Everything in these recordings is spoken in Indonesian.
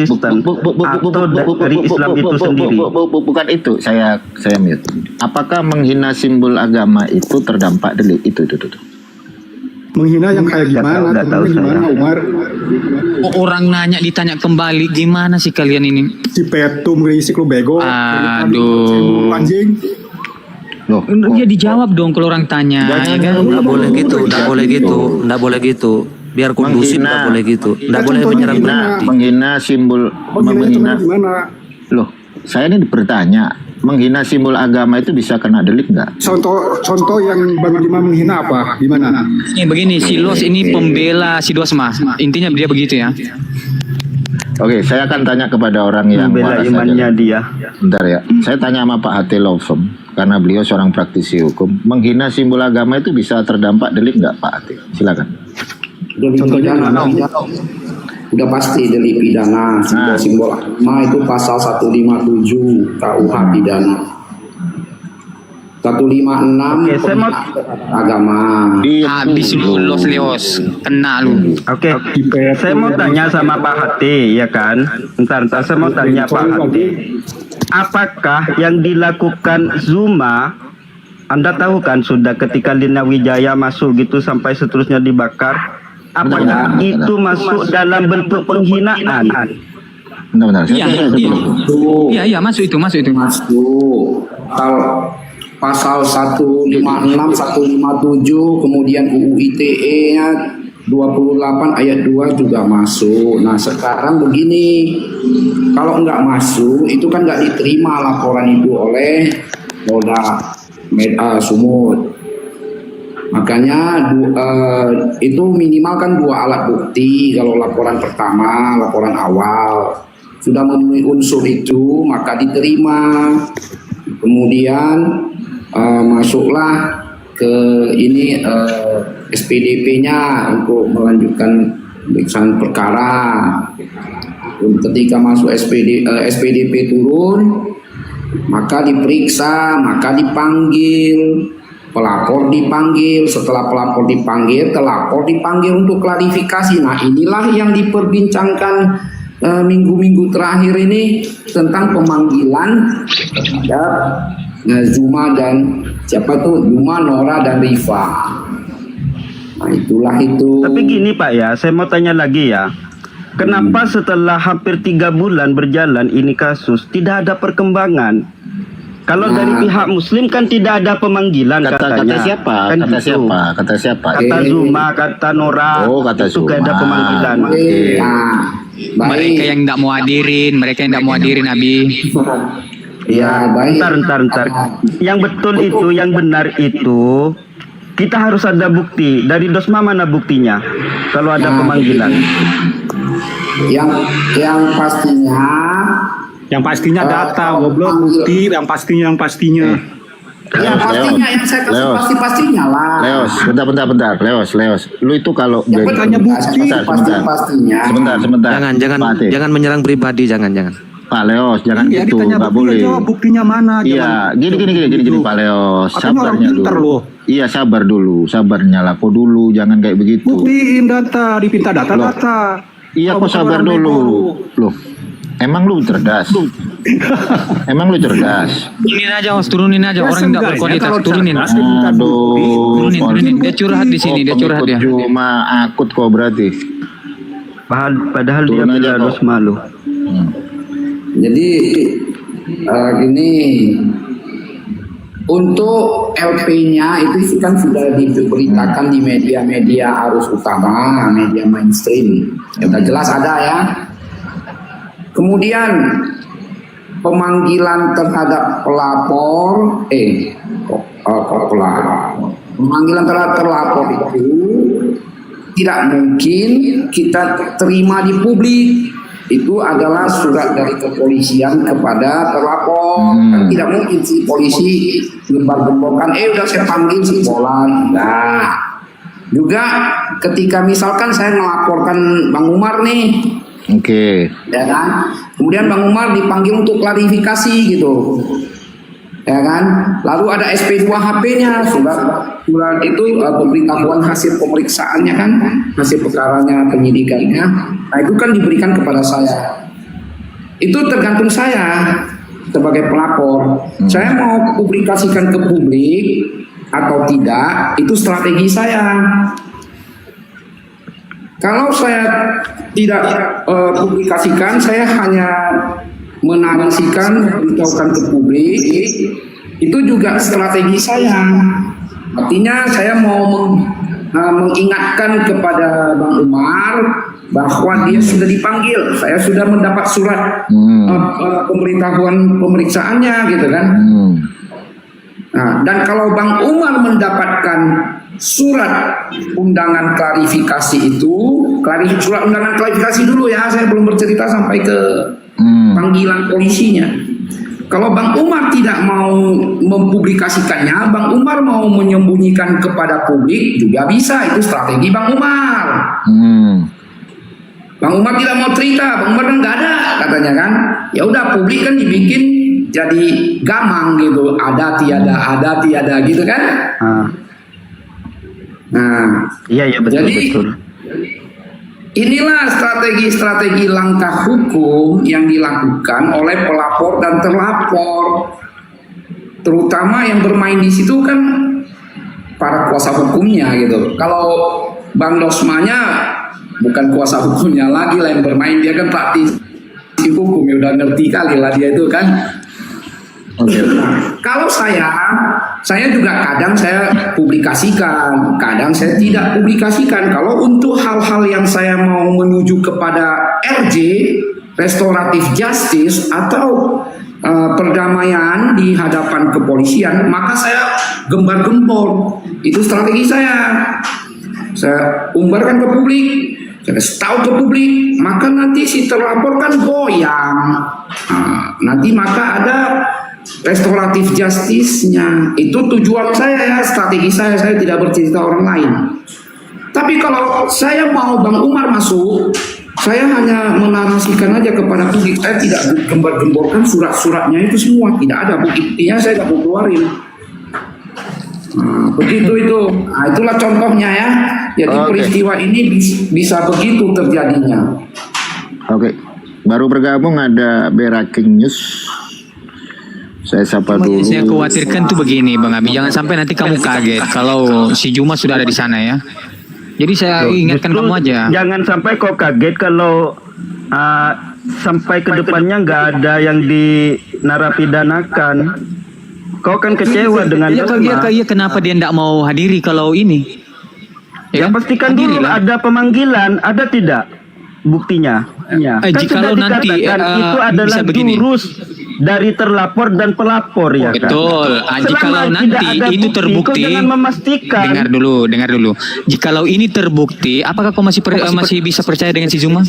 Kristen atau dari Islam itu sendiri. Bukan itu, saya mute. Apakah menghina simbol agama itu terdampak delik? Itu. Menghina yang kayak gimana? Nggak tahu Gimana, saya. Umar? Orang nanya ditanya kembali, gimana sih kalian ini? Si Petum berisik lu bego. Aduh. Anjing. Loh, Dia dijawab dong kalau orang tanya. Ya kan? Nggak boleh gitu, nggak boleh gitu, nggak boleh gitu. Biar kondusif nggak boleh gitu, nggak boleh menyerang pribadi. menghina simbol, Menghina gimana? Loh, saya ini bertanya, menghina simbol agama itu bisa kena delik nggak? Contoh yang Bang Dima menghina apa? Gimana? Begini, si Los ini pembela si Dosma. Intinya dia begitu ya. Oke, saya akan tanya kepada orang yang Membela waras imannya saja. dia. Bentar ya, saya tanya sama Pak Hati Lovem, karena beliau seorang praktisi hukum. Menghina simbol agama itu bisa terdampak delik nggak, Pak Hati? Silakan. Delik pidana udah pasti delik pidana simbol agama itu pasal 157 KUH pidana 156 Oke, saya mau agama. Habis lu Los Leos, kena lu. Oke, saya mau tanya sama Pak Hati, ya kan? Bentar, saya mau tanya Pak Hati. Apakah yang dilakukan Zuma, Anda tahu kan sudah ketika Lina Wijaya masuk gitu sampai seterusnya dibakar, apakah itu masuk dalam bentuk penghinaan? Benar-benar. Iya, masuk itu. Masuk kalau pasal 156 157 kemudian UU ITE nya 28 ayat 2 juga masuk. Nah sekarang begini, kalau nggak masuk itu kan nggak diterima laporan itu oleh Polda Sumut. Makanya itu minimal kan 2 alat bukti. Kalau laporan pertama, laporan awal sudah memenuhi unsur itu maka diterima. Kemudian masuklah ke ini SPDP-nya untuk melanjutkan pemeriksaan perkara. Ketika masuk SPDP turun, maka diperiksa, maka dipanggil. Pelapor dipanggil, setelah pelapor dipanggil, telapor dipanggil untuk klarifikasi. Nah inilah yang diperbincangkan minggu-minggu terakhir ini tentang pemanggilan terhadap Zuma dan siapa tuh, Zuma, Nora dan Rifa. Nah itulah itu. Tapi gini Pak ya, saya mau tanya lagi ya. Kenapa setelah hampir 3 bulan berjalan ini kasus tidak ada perkembangan? Kalau dari pihak Muslim kan tidak ada pemanggilan katanya. Kata siapa? Kan Kata gitu. siapa? Kata siapa? Kata Zuma, kata Nora. Oh, kata itu gak ada Zuma. pemanggilan. Nah, Mereka yang tidak mau hadirin, Abi. Ya baik. Bentar. Yang betul itu, yang benar itu, kita harus ada bukti. Dari Dosma mana buktinya? Kalau ada pemanggilan. Yang pastinya Data, goblok, bukti, yang pastinya. yang saya kasih pastinya lah. Leos, bentar. Leos. Lu itu kalau Yang tanya bukti, pastinya. Sebentar. Jangan menyerang pribadi, jangan. Pak Leos, jangan Iya, gitu, ditanya nggak buktinya, boleh. jawab buktinya mana? Iya, gini Pak Leos, Katanya orang sabarnya pintar dulu. loh. Iya, sabar dulu, sabarnya lapo dulu, jangan kayak begitu. Buktiin data, dipinta data. Iya, kok sabar Orang dulu. bego. Loh, emang lu cerdas? Emang lu cerdas? Turunin aja orang yang tidak seenggaknya berkualitas, kalau turunin. cerdas, diminta bukti. Turunin. Dia curhat di sini, dia curhat dia. Cuma akut kok berarti. Padahal dia Turun aja bela kok. Dosma loh. Jadi gini, untuk LP-nya itu kan sudah diberitakan di media-media arus utama, media mainstream. Sudah jelas ada ya. Kemudian pemanggilan terhadap pelapor, pemanggilan terhadap terlapor itu tidak mungkin kita terima di publik. Itu adalah surat dari kepolisian kepada terlapor. Kan tidak mungkin si polisi gembar-gemborkan, udah saya panggil si bola. Nah, juga ketika misalkan saya melaporkan Bang Umar nih, Oke. ya kan, kemudian Bang Umar dipanggil untuk klarifikasi gitu, ya kan, lalu ada SP2 HP-nya, surat itu pemberitahuan hasil pemeriksaannya kan, hasil perkaranya, penyidikannya. Nah itu kan diberikan kepada saya. itu tergantung saya sebagai pelapor. Saya mau publikasikan ke publik atau tidak, itu strategi saya. Kalau saya tidak publikasikan, saya hanya menarasikan, memberitahukan ke publik, itu juga strategi saya. Artinya saya mau mengingatkan kepada Bang Umar bahwa dia sudah dipanggil, saya sudah mendapat surat pemberitahuan pemeriksaannya, gitu kan. Nah, dan kalau Bang Umar mendapatkan surat undangan klarifikasi itu, surat undangan klarifikasi dulu ya, saya belum bercerita sampai ke panggilan polisinya. Kalau Bang Umar tidak mau mempublikasikannya, Bang Umar mau menyembunyikan kepada publik juga bisa, itu strategi Bang Umar. Bang Umar tidak mau cerita, Bang Umar kan nggak ada katanya kan. Ya udah, publik kan dibikin jadi gamang gitu, ada tiada gitu kan. Nah, iya betul, jadi betul. inilah strategi-strategi langkah hukum yang dilakukan oleh pelapor dan terlapor, terutama yang bermain di situ kan para kuasa hukumnya gitu. Kalau Bang Dosmanya bukan kuasa hukumnya lagi lah yang bermain, dia kan praktisi hukum, ya udah ngerti kali lah dia itu kan. Nah, kalau saya juga kadang saya publikasikan, kadang saya tidak publikasikan. Kalau untuk hal-hal yang saya mau menuju kepada RJ, restoratif justice atau perdamaian di hadapan kepolisian, maka saya gembar-gembor. Itu strategi saya. Saya umbarkan ke publik, saya kasih tahu ke publik, maka nanti si terlapor kan goyang. Nanti maka ada restoratif justice-nya. Itu tujuan saya ya, strategi saya tidak bercerita orang lain. Tapi kalau saya mau Bang Umar masuk, saya hanya menarasikan aja kepada publik. Saya tidak gembar-gemborkan surat-suratnya itu semua, tidak ada buktinya, saya tidak mau keluarin. Begitu itu. Nah, itulah contohnya ya. Jadi peristiwa ini bisa begitu terjadinya. Oke. Baru bergabung ada Breaking News. Saya sapa dulu. Saya khawatirkan tuh begini Bang Abi, jangan sampai nanti kamu kaget kalau si Juma sudah ada di sana ya. Jadi saya ingatkan Justru kamu aja. Jangan sampai kau kaget kalau sampai ke depannya nggak ada yang dinarapidanakan. Kau kan kecewa dengan Iya, kenapa dia tidak mau hadiri kalau ini? Ya, pastikan dulu ada pemanggilan, ada tidak buktinya? Ya. Kan jikalau sudah nanti dikatakan itu adalah bisa begini. jurus dari terlapor dan pelapor ya kan. Betul. Jikalau Selama nanti tidak ada itu bukti, terbukti, kau jangan memastikan. dengar dulu. Jikalau ini terbukti, apakah kau masih bisa percaya dengan si Zuma?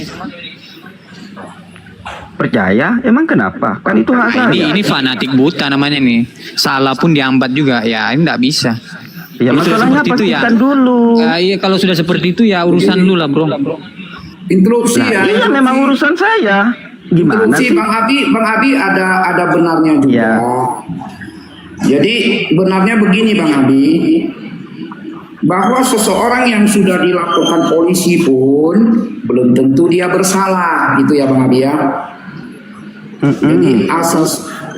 Percaya? Emang kenapa? Kan itu hak saya. Ini fanatik buta namanya nih. Salah pun diambat juga. Ya, ini tidak bisa. Ya Kalau sudah masalahnya seperti itu ya. pastikan dulu. Iya, kalau sudah seperti itu ya urusan lu lah, Bro. Interupsi ya. Iya memang urusan saya. Gimana Interupsi sih? Bang Abi ada benarnya juga. Ya. Jadi benarnya begini Bang Abi, bahwa seseorang yang sudah dilaporkan polisi pun belum tentu dia bersalah, gitu ya Bang Abi ya. Jadi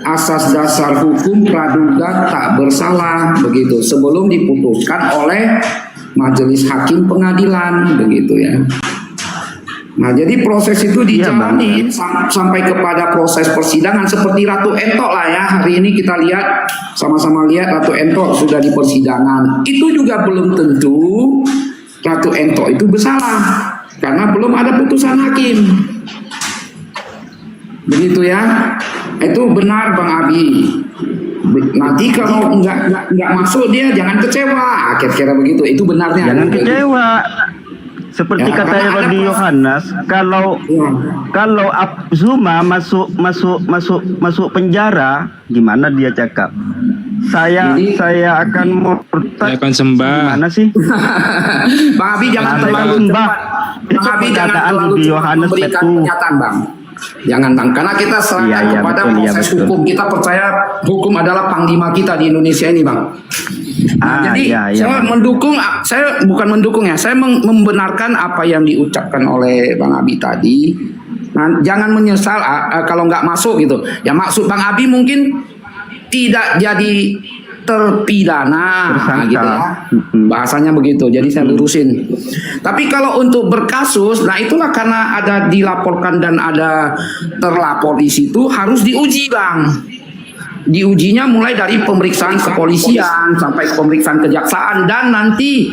asas dasar hukum praduga tak bersalah begitu sebelum diputuskan oleh majelis hakim pengadilan begitu ya. Nah, jadi proses itu dijalani sampai kepada proses persidangan seperti Ratu Entok lah ya. Hari ini kita lihat, sama-sama lihat Ratu Entok sudah di persidangan. Itu juga belum tentu Ratu Entok itu bersalah karena belum ada putusan hakim. Begitu ya. Itu benar Bang Abi. Nanti kalau nggak masuk dia jangan kecewa. Kira-kira begitu. Itu benarnya. Jangan kecewa. Seperti Ya, kata karena ada Rodi Yohanes, kalau Zuma masuk penjara, gimana dia cakap? Saya akan murtad. Saya akan sembah. Gimana sih? Bang Abi jangan Saya terlalu sembah. cepat. Bang Abi jangan Perkataan terlalu Rodi cepat Yohanes memberikan itu. pernyataan Bang. Jangan Bang, karena kita serahkan Iya, kepada betul, iya, proses betul. hukum. Kita percaya hukum adalah panglima kita di Indonesia ini Bang. Jadi iya, saya Bang. mendukung, saya bukan mendukung ya, saya membenarkan apa yang diucapkan oleh Bang Abi tadi, Nah, jangan menyesal kalau nggak masuk gitu. Ya maksud Bang Abi mungkin tidak jadi terpidana Tersangka. gitu ya. Bahasanya begitu. Jadi saya lurusin. Tapi kalau untuk berkasus, nah itulah karena ada dilaporkan dan ada terlapor di situ harus diuji, Bang. Diujinya mulai dari pemeriksaan kepolisian sampai pemeriksaan kejaksaan dan nanti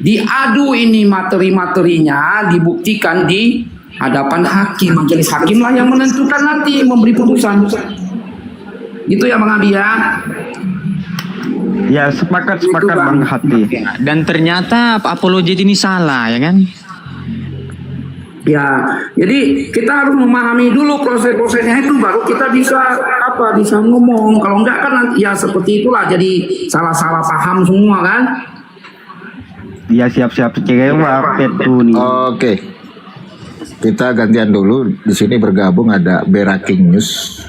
diadu ini materi-materinya dibuktikan di hadapan hakim. Majelis hakim lah yang menentukan nanti memberi putusan. Itu ya Bang Abi ya. Ya, sepakat Bang Hati. Dan ternyata apologet ini salah, ya kan? Ya, jadi kita harus memahami dulu proses-prosesnya itu baru kita bisa ngomong. Kalau enggak kan nanti ya seperti itulah jadi salah-salah paham semua kan. Ya, siap-siap kecewa Petu nih. Oke. Kita gantian dulu. Di sini bergabung ada Breaking News,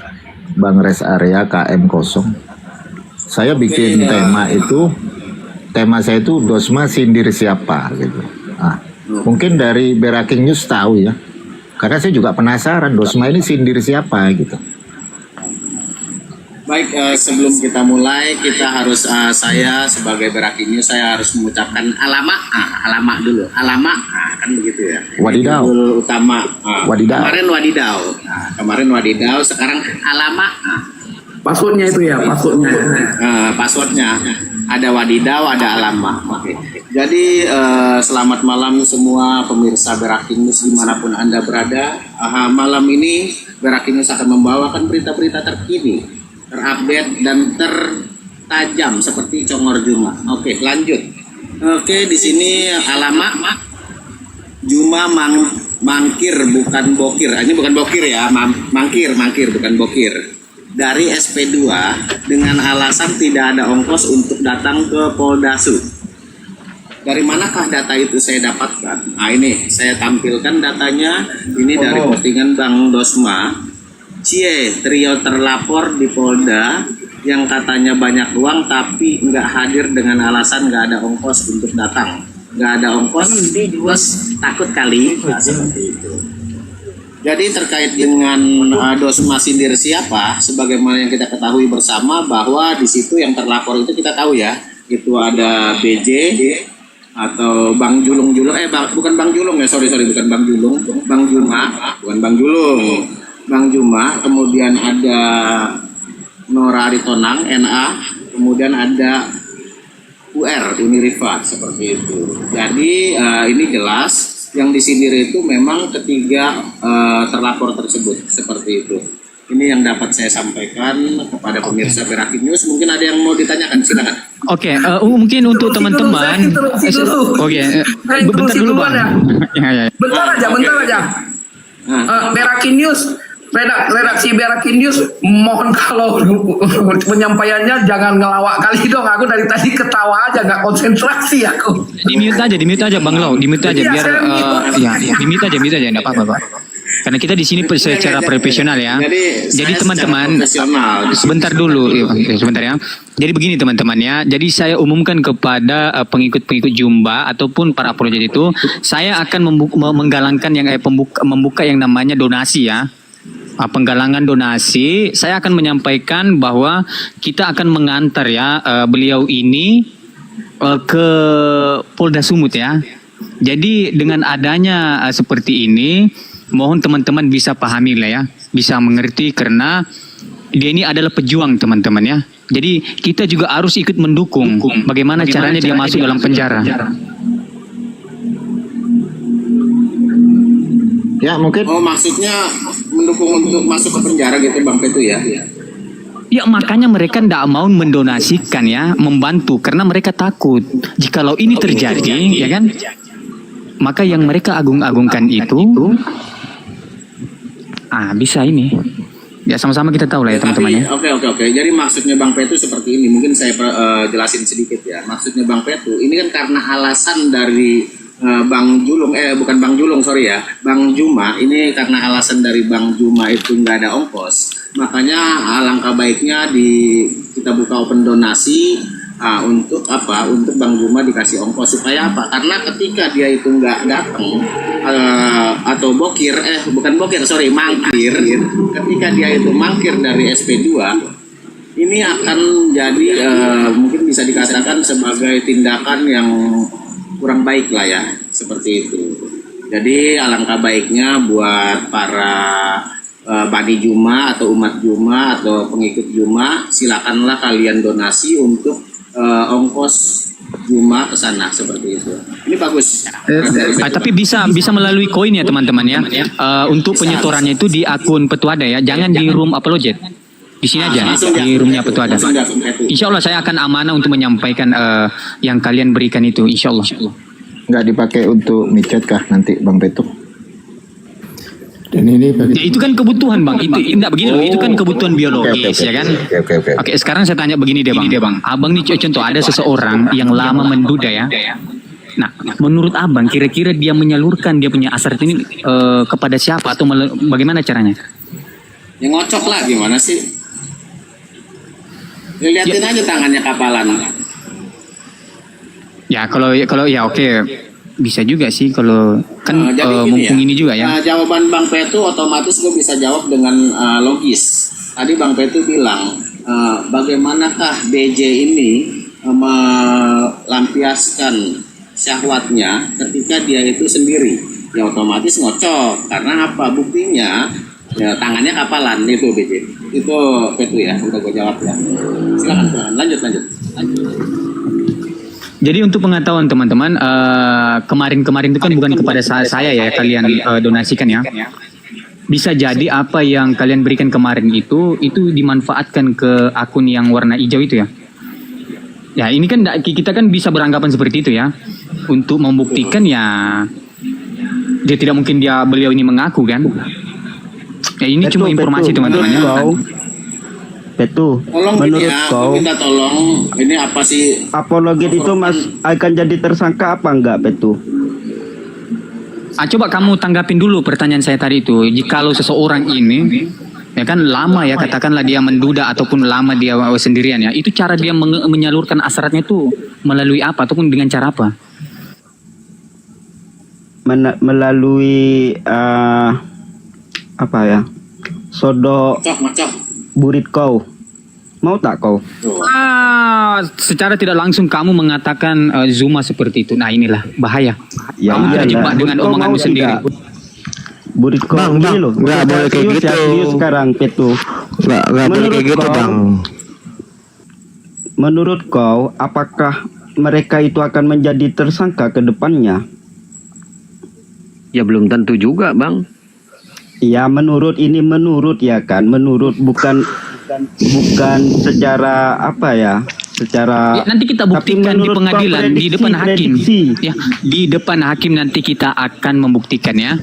Bang Res Area KM0. Saya bikin tema saya itu Dosma sindir siapa gitu. Nah, mungkin dari Breaking News tahu ya. Karena saya juga penasaran Dosma ini sindir siapa gitu. Baik, sebelum kita mulai, kita harus saya sebagai Breaking News saya harus mengucapkan alamak dulu, kan begitu ya. Wadidaw. Judul utama. Wadidaw. Kemarin wadidaw, sekarang alamak. Passwordnya itu ya, Passwordnya ada wadidaw, ada alamak. Oke. Jadi selamat malam semua pemirsa Breaking News dimanapun Anda berada. Malam ini Breaking News akan membawakan berita-berita terkini, terupdate dan tertajam seperti Congor Juma. Oke, lanjut. Oke, di sini alamak Juma mangkir bukan bokir. Ini bukan bokir ya, mangkir bukan bokir. Dari SP2 dengan alasan tidak ada ongkos untuk datang ke Polda Sud. Dari manakah data itu saya dapatkan? Nah ini saya tampilkan datanya. Ini dari postingan Bang Dosma. Trio terlapor di Polda yang katanya banyak uang tapi nggak hadir dengan alasan nggak ada ongkos untuk datang. Nggak ada ongkos, bos takut kali. Nah, seperti itu. Jadi terkait dengan Dosma sindir siapa, sebagaimana yang kita ketahui bersama bahwa di situ yang terlapor itu kita tahu ya, itu ada BJ atau Bang Julung, bukan Bang Julung ya, sorry bukan Bang Julung, Bang Juma, bukan Bang Julung, Bang Juma, kemudian ada Nora Aritonang, NA, kemudian ada UR, Unirifat, seperti itu. Jadi ini jelas yang disindir itu memang ketiga terlapor tersebut, seperti itu. Ini yang dapat saya sampaikan kepada pemirsa Breaking News. Mungkin ada yang mau ditanyakan, silakan. Oke, mungkin untuk teman-teman. Bentar dulu Bang. Ya. Bentar aja. Breaking News, redaksi Breaking News, mohon kalau penyampaiannya jangan ngelawak kali dong. Aku dari tadi ketawa aja, nggak konsentrasi aku. Di mute aja Bang Lau, di mute aja biar di mute aja enggak apa-apa Pak. Karena kita di sini secara profesional ya. Jadi teman-teman sebentar dulu sebentar ya. Jadi begini teman-teman ya. Jadi saya umumkan kepada pengikut-pengikut Jumba ataupun para apologet itu, saya akan menggalangkan yang membuka yang namanya donasi ya. Penggalangan donasi, saya akan menyampaikan bahwa kita akan mengantar ya beliau ini ke Polda Sumut ya. Jadi dengan adanya seperti ini, mohon teman-teman bisa pahami lah ya, bisa mengerti karena dia ini adalah pejuang teman-teman ya. Jadi kita juga harus ikut mendukung bagaimana caranya dia masuk dalam penjara. Ya mungkin. Oh maksudnya mendukung untuk masuk ke penjara gitu Bang Petu ya? Ya makanya mereka tidak mau mendonasikan ya, membantu karena mereka takut jikalau ini terjadi ya kan, maka yang mereka agung-agungkan itu bisa ini ya, sama-sama kita tahu lah ya teman-teman ya. Oke. Jadi maksudnya Bang Petu seperti ini, mungkin saya jelasin sedikit ya. Maksudnya Bang Petu ini kan karena alasan dari Bang Julung, bukan Bang Julung, sorry ya, Bang Juma, ini karena alasan dari Bang Juma itu nggak ada ongkos, makanya alangkah baiknya kita buka open donasi Untuk apa? Untuk Bang Juma dikasih ongkos supaya apa? Karena ketika dia itu nggak datang atau mangkir gitu. Ketika dia itu mangkir dari SP2, ini akan jadi mungkin bisa dikatakan sebagai tindakan yang kurang baik lah ya, seperti itu. Jadi alangkah baiknya buat para Bani Juma atau umat Juma atau pengikut Juma, silakanlah kalian donasi untuk ongkos Juma ke sana, seperti itu. Ini bagus. Tapi bisa melalui koin ya teman-teman ya. Untuk penyetorannya itu di akun Petuada ya, jangan di room Apologet. Di sini aja, di roomnya Petuada. Insya Allah saya akan amanah untuk menyampaikan yang kalian berikan itu, insya Allah. Nggak dipakai untuk micet kah nanti Bang Petu? Dan ini Ya, itu kan kebutuhan bang, itu enggak begini loh, itu kan kebutuhan biologis ya kan. Oke, sekarang saya tanya begini deh bang. Abang nih contoh ada seseorang yang lama menduda ya. Nah, menurut abang kira-kira dia menyalurkan dia punya hasrat ini kepada siapa atau bagaimana caranya? Yang ngocok lah gimana sih? Lihatin aja tangannya kapalan. Ya kalau ya oke. Bisa juga sih kalau kan mumpung ini juga ya. Jawaban Bang Petu otomatis gue bisa jawab dengan logis. Tadi Bang Petu bilang bagaimanakah BJ ini melampiaskan syahwatnya ketika dia itu sendiri. Ya otomatis ngocok. Karena apa? Buktinya ya, tangannya kapalan itu BJ. Itu Petu ya, udah gue jawab ya. Silakan. Lanjut. Jadi untuk pengetahuan teman-teman, kemarin itu kan bukan kepada saya ya kalian donasikan ya. Bisa jadi apa yang kalian berikan kemarin itu dimanfaatkan ke akun yang warna hijau itu ya. Ya ini kan kita kan bisa beranggapan seperti itu ya. Untuk membuktikan ya dia tidak mungkin beliau ini mengaku kan. Ya ini cuma informasi teman-teman ya. Petu, tolong menurut kau kita tolong ini apa sih Apologet itu akan jadi tersangka apa enggak Petu? Coba kamu tanggapin dulu pertanyaan saya tadi itu. Jikalau seseorang ini ya kan lama ya katakanlah dia menduda ataupun lama dia sendirian ya, itu cara dia menyalurkan hasratnya itu melalui apa ataupun dengan cara apa? Melalui apa ya? Ngocok. Burit kau. Mau tak kau? Secara tidak langsung kamu mengatakan Zuma seperti itu. Nah inilah bahaya. Ya, kamu terjebak dengan omonganmu sendiri. Burit kau Bang, loh. nggak boleh kayak Serius gitu. ya, serius sekarang Petu. Nggak boleh kayak gitu bang. Menurut kau, apakah mereka itu akan menjadi tersangka ke depannya? Ya belum tentu juga bang. Ya menurut ya kan, menurut bukan secara apa ya, secara. Ya, nanti kita buktikan di pengadilan di depan hakim. Prediksi. Ya, di depan hakim nanti kita akan membuktikan ya.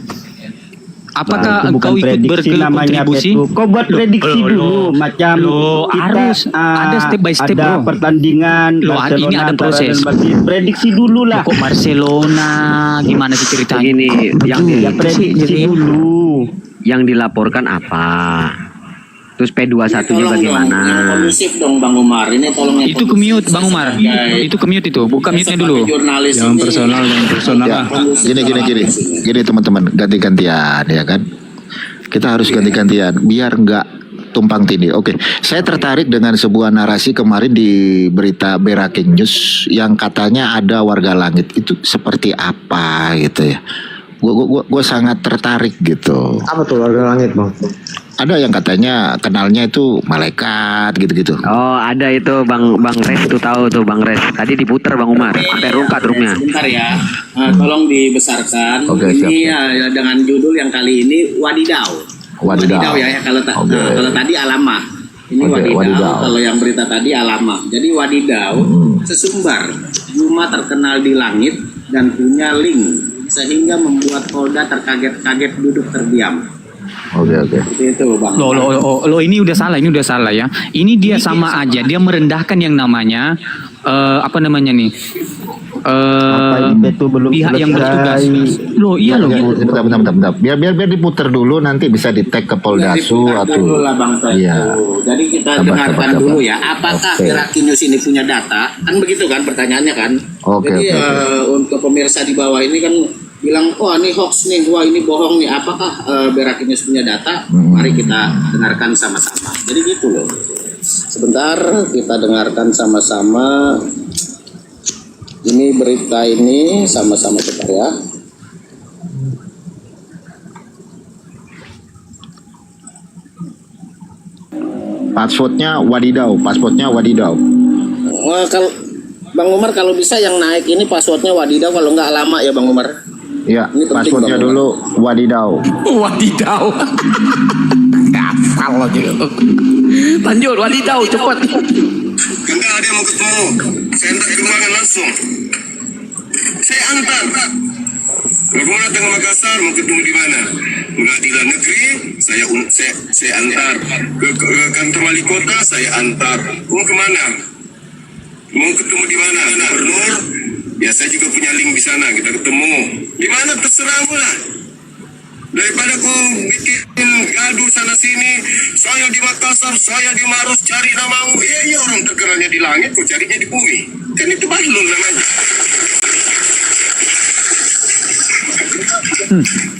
Apakah itu bukan kau ikut prediksi namanya berkontribusi? Petu. Kau buat prediksi dulu, macam kita harus ada step by step ada bro. pertandingan Barcelona ini ada antara proses. Real Madrid. Prediksi dulu lah. Kok Barcelona gimana sih ceritanya? Begini, Ya prediksi dulu. yang dilaporkan apa? Terus P21-nya Tolong bagaimana? dong, yang kondusif dong Bang Umar. Ini tolong yang Itu ke mute Bang Umar. Itu ke mute itu. Buka mute-nya dulu. Jangan personal. Ya, gini teman-teman, ganti-gantian ya kan. Kita harus ganti-gantian biar nggak tumpang tindih. Oke, saya tertarik dengan sebuah narasi kemarin di berita Breaking News yang katanya ada warga langit. Itu seperti apa gitu ya? Gue sangat tertarik gitu. Apa tuh warga langit bang? Ada yang katanya kenalnya itu malaikat gitu-gitu. Oh ada itu Bang Res tuh tahu tuh Bang Res. Tadi diputer Bang Umar sampai rungkat roomnya. Sebentar ya, tolong dibesarkan. Oke, ini siap. dengan judul yang kali ini Wadidaw. Wadidaw. Ya kalau Oke. kalau tadi Alama. Ini Oke, wadidaw. wadidaw. Kalau yang berita tadi Alama. Jadi Wadidaw sesumbar Juma terkenal di langit dan punya link sehingga membuat Polda terkaget-kaget duduk terdiam. Oke. Seperti itu Bang. Lo ini udah salah ya. Ini dia sama aja, dia merendahkan yang namanya apa namanya nih? Apa itu belum pihak yang selesai? bertugas. Loh, iya loh. Bentar. Biar diputer dulu, nanti bisa di tag ke Poldasu atau dulu lah Bang Teguh. Iya. Jadi kita Sabar, dengarkan sabar. dulu ya, apakah Oke. Berakinews ini punya data? Kan begitu kan pertanyaannya kan? Oke, Jadi oke. untuk pemirsa di bawah ini kan bilang, wah ini hoax nih, wah ini bohong nih. Apakah Berakinews punya data? Mari kita dengarkan sama-sama. Jadi gitu loh. Sebentar kita dengarkan sama-sama. Ini berita ini sama-sama sebentar ya. pasportnya wadidaw. Wah, kalau Bang Umar kalau bisa yang naik ini passwordnya wadidaw, kalau nggak lama ya Bang Umar. Ya, Ini penting, pasportnya Bang. dulu wadidaw. Wadidaw. Gasal lagi. Lanjut, wadidaw, cepat. Enggak ada yang mau ketemu. Saya antar ke ruangan langsung. Saya antar. Kalau datang ke Makassar mau ketemu di mana? Pengadilan negeri, saya antar. Ke kantor wali kota, saya antar. Mau kemana? Mau ketemu di mana? Gubernur? Ya saya juga punya link di sana. Kita ketemu. Di mana terserahmu lah. Daripada ku bikin gaduh sana sini, saya di Makassar, saya di Maros, cari namamu. Iya orang terkenalnya di langit, kau carinya di bumi. Kan itu bahlul namanya.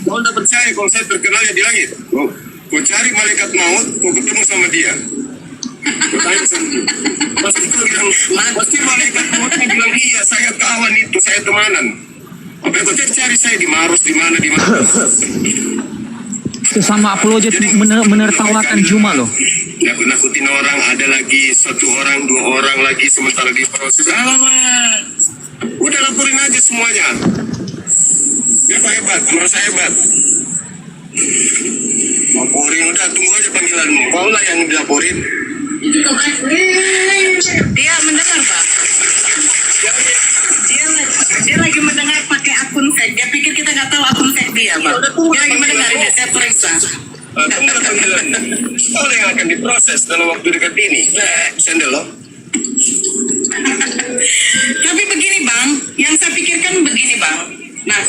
Kau tidak percaya kalau saya terkenalnya di langit? Kau cari malaikat maut, kau ketemu sama dia. Kau tanya sama dia. Pasti malaikat mautnya bilang, iya saya kawan itu, saya temanan. Apa kau cari saya di Maros, di mana? Sesama apologet menertawakan Juma loh. Nakut-nakutin orang, ada lagi 1 orang, 2 orang lagi sementara di proses. Alamak, udah laporin aja semuanya. Hebat, merasa hebat. Laporin, udah tunggu aja panggilanmu. Kau lah yang dilaporin. Dia mendengar, Pak. Dia lagi mendengar pakai akun fake. Dia pikir kita nggak tahu akun fake dia, Pak. Dia lagi mendengar ini. Saya periksa. Tunggu panggilanmu. Kau yang akan diproses dalam waktu dekat ini. Sendel loh. Tapi begini, Bang. Yang saya pikirkan begini, Bang. Nah,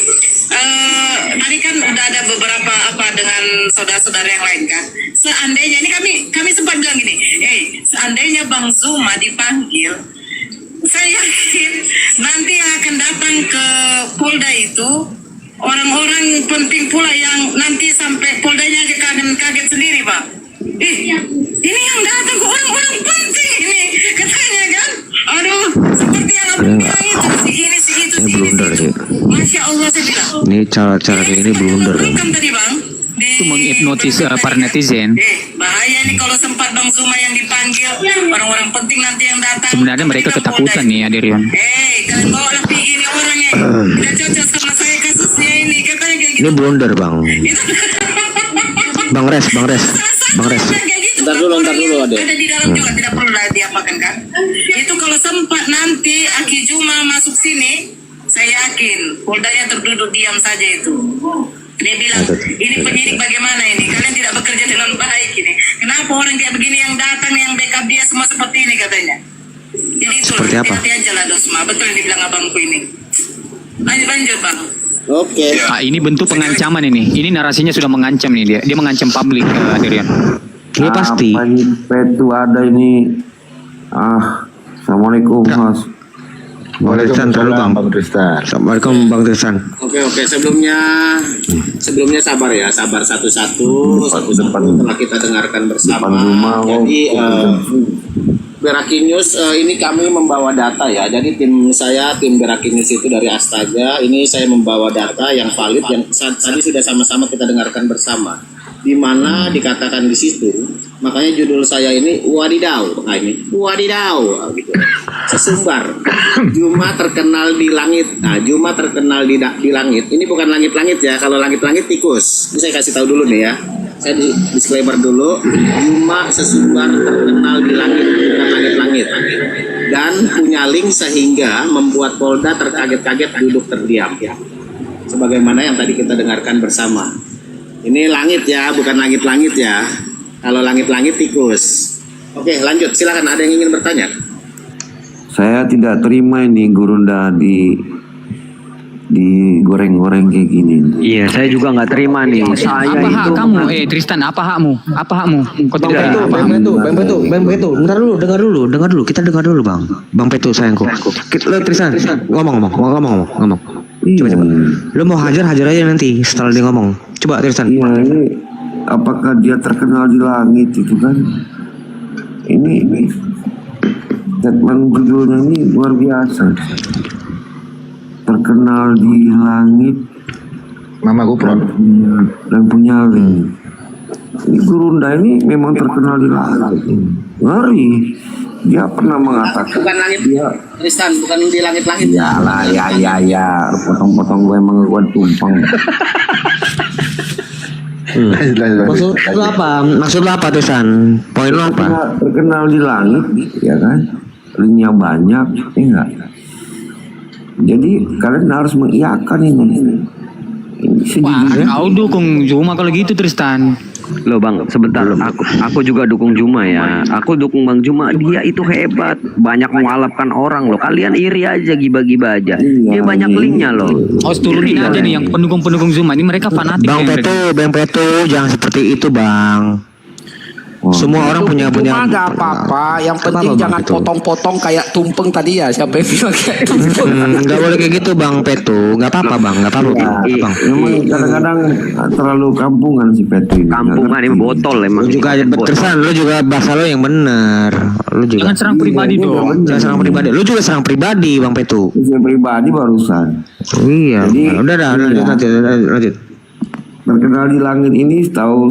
tadi kan udah ada beberapa dengan saudara-saudara yang lain kan. Seandainya ini kami sempat bilang gini, seandainya Bang Zuma dipanggil, saya yakin nanti yang akan datang ke Polda itu orang-orang penting pula yang nanti sampai Poldanya aja kaget sendiri, Pak. Ini yang datang ke orang-orang penting ini katanya kan. Aduh, seperti yang abang bilang itu, si ini, si itu, si blunder ini, si sih. itu. Masya Allah saya bilang. Ini cara kayak ini blunder. Kan tadi Bang. Itu menghipnotis para netizen. Bahaya nih kalau sempat Bang Zuma yang dipanggil, orang-orang penting nanti yang datang. Sebenarnya mereka ketakutan nih, Adirion. Kalian bawa lah ini orangnya. Tidak cocok sama saya kasusnya ini. Katanya kayak gitu. Ini blunder, Bang. Bang Res. Ntar dulu Ade. Ada di dalam juga, tidak perlu diapakan kan. Itu kalau sempat nanti Aki Juma masuk sini, saya yakin Poldanya terduduk diam saja itu. Dia bilang, ini penyidik bagaimana ini? Kalian tidak bekerja dengan baik ini. Kenapa orang kayak begini yang datang, yang backup dia semua seperti ini katanya. Jadi itu Seperti apa? hati-hati aja lah Dosma. Betul yang dibilang abangku ini. Lanjut Bang. Oke. Ini bentuk pengancaman ini. Ini narasinya sudah mengancam nih dia. Dia mengancam publik, Adirion. Ini pasti. Itu ada ini. Assalamualaikum Mas. Waalaikumsalam Bang Tristan. Assalamualaikum Bang Tristan. Oke. Sebelumnya sabar ya, sabar satu-satu telah kita dengarkan bersama. Jadi Berakinews ini kami membawa data ya. Jadi tim Berakinews itu dari Astaga. Ini saya membawa data yang valid yang tadi sudah sama-sama kita dengarkan bersama. Di mana dikatakan di situ, makanya judul saya ini wadidaw. Nah ini wadidaw gitu. Sesumbar. Juma terkenal di langit. Nah, Juma terkenal di langit. Ini bukan langit-langit ya. Kalau langit-langit tikus. Ini saya kasih tahu dulu nih ya. Saya disclaimer dulu. Juma sesumbar terkenal di langit, bukan langit-langit. Dan punya link sehingga membuat Polda terkaget-kaget duduk terdiam ya. Sebagaimana yang tadi kita dengarkan bersama. Ini langit ya, bukan langit-langit ya. Kalau langit-langit tikus. Oke, lanjut. Silakan, ada yang ingin bertanya? Saya tidak terima ini Gurunda digoreng-goreng kayak gini. Iya, saya juga nggak terima nih. Saya Apa hak itu kamu? Tristan, apa hakmu? Apa hakmu? Kau tidak terima apa hakmu? Bang Petu, bentar dulu, dengar dulu, kita dengar dulu Bang Petu sayangku. Lo Tristan, ngomong. Iya. Coba. Lo mau hajar aja nanti setelah dia ngomong. Coba Tristan. Iya, ini apakah dia terkenal di langit itu kan? Ini statement judulnya ini luar biasa. Terkenal di langit Mama Gupron. dan punya ring. Ini Gurunda ini memang terkenal di langit. Ngeri. Dia pernah mengatakan Bukan langit, dia Tristan, bukan di langit-langit. ya lah ya potong-potong gue emang gue tumpeng. Maksud lo apa Tristan? Poin lo apa? Terkenal di langit, ya kan? Ringnya banyak, enggak. Jadi kalian harus mengiyakan ini. Ini Wah, sejujurnya. kau dukung Zuma kalau gitu Tristan. Lo Bang, sebentar. Aku juga dukung Juma ya. Aku dukung Bang Juma. Dia itu hebat. Banyak mengalapkan orang loh. Kalian iri aja, gibah-gibah aja. Iya, Dia banyak linknya loh. Harus turunin aja nih yang pendukung Zuma. Ini mereka fanatik. Bang ya, Petu, jangan seperti itu Bang. Semua orang punya Cuma nggak apa-apa, yang penting Bang jangan Petu? potong-potong kayak tumpeng tadi ya. Siapa yang bilang kayak tumpeng? Nggak boleh kayak gitu Bang Petu. Nggak apa-apa Bang, nggak apa-apa Bang. Memang kadang-kadang terlalu kampungan si Petri. Kampungan ini botol emang. Lu juga Tristan, lu juga bahasa lo yang bener. Lu juga. Jangan serang pribadi dong. Jangan serang pribadi. Lu juga serang pribadi Bang Petu. Saya pribadi barusan. Iya. Jadi, Udah lanjut. terkenal di langit ini tahu